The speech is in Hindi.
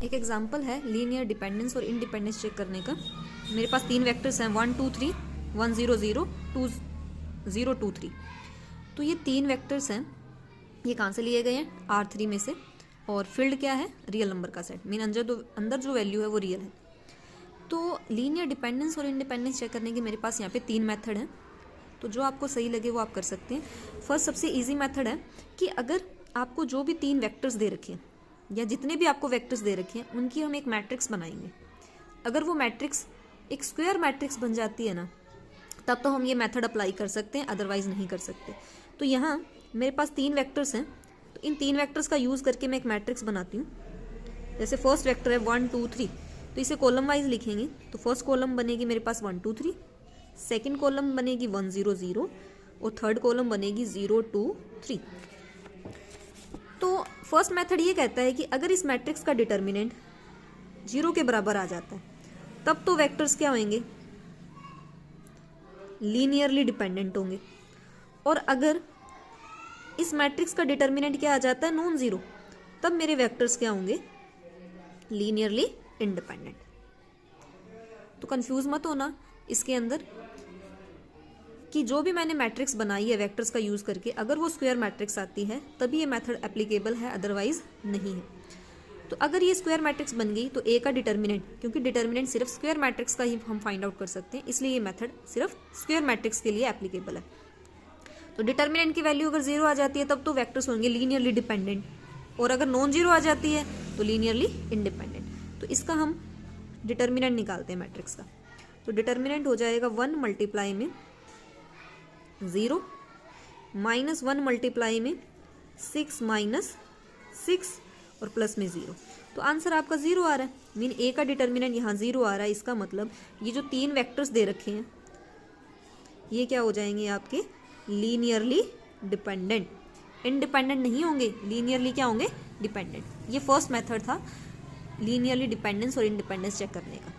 एक एग्जांपल है लीनियर डिपेंडेंस और इंडिपेंडेंस चेक करने का। मेरे पास 3 वेक्टर्स हैं 1 2 3 1 0 0 2 0 2 3। तो ये 3 वेक्टर्स हैं, ये कहाँ से लिए गए हैं? R3 में से। और फील्ड क्या है? रियल नंबर का सेट, मीन अंदर जो वैल्यू है वो रियल है। तो लीनियर डिपेंडेंस और इंडिपेंडेंस चेक करने के मेरे पास यहाँ पे 3 मेथड हैं। तो जो आपको सही लगे वो आप कर सकते हैं। फर्स्ट सबसे इजी मेथड है कि अगर आपको जो भी 3 वेक्टर्स दे रखे हैं या जितने भी आपको वेक्टर्स दे रखे हैं उनकी हम एक मैट्रिक्स बनाएंगे। अगर वो मैट्रिक्स एक स्क्वायर मैट्रिक्स बन जाती है ना, तब तो हम ये मेथड अप्लाई कर सकते हैं, अदरवाइज नहीं कर सकते। तो यहाँ मेरे पास 3 वेक्टर्स हैं, तो इन 3 वेक्टर्स का यूज़ करके मैं एक मैट्रिक्स बनाती हूँ। जैसे फर्स्ट वेक्टर है 1 2 3, तो इसे कॉलम वाइज लिखेंगे। तो फर्स्ट कॉलम बनेगी मेरे पास 1 2 3, सेकेंड कॉलम बनेगी 1 0 0 और थर्ड कॉलम बनेगी 0 2 3। तो फर्स्ट मेथड ये कहता है कि अगर इस मैट्रिक्स का डिटर्मिनेंट 0 के बराबर आ जाता है तब तो वेक्टर्स क्या होंगे? लीनियरली डिपेंडेंट होंगे। और अगर इस मैट्रिक्स का डिटर्मिनेंट क्या आ जाता है? नॉन जीरो, तब मेरे वेक्टर्स क्या होंगे? Linearly independent. तो कंफ्यूज मत होना इसके अंदर कि जो भी मैंने मैट्रिक्स बनाई है वेक्टर्स का यूज़ करके, अगर वो स्क्वायर मैट्रिक्स आती है तभी ये मेथड एप्लीकेबल है, अदरवाइज नहीं है। तो अगर ये स्क्वायर मैट्रिक्स बन गई तो ए का डिटर्मिनेंट, क्योंकि डिटर्मिनेंट सिर्फ स्क्वायर मैट्रिक्स का ही हम फाइंड आउट कर सकते हैं, इसलिए ये मेथड सिर्फ स्क्वायर मैट्रिक्स के लिए एप्लीकेबल है। तो डिटर्मिनेंट की वैल्यू अगर 0 आ जाती है तब तो वेक्टर्स होंगे लीनियरली डिपेंडेंट, और अगर नॉन जीरो आ जाती है तो लीनियरली इंडिपेंडेंट। तो इसका हम डिटर्मिनेंट निकालते हैं मैट्रिक्स का। तो डिटर्मिनेंट हो जाएगा 1 मल्टीप्लाई में 0 माइनस 1 मल्टीप्लाई में 6 माइनस 6 और प्लस में 0। तो आंसर आपका 0 आ रहा है, मीन ए का डिटर्मिनेंट यहाँ 0 आ रहा है। इसका मतलब ये जो 3 वेक्टर्स दे रखे हैं ये क्या हो जाएंगे आपके? Linearly dependent. इंडिपेंडेंट नहीं होंगे, लीनियरली क्या होंगे? डिपेंडेंट। ये फर्स्ट मेथड था लीनियरली डिपेंडेंस और इंडिपेंडेंस चेक करने का।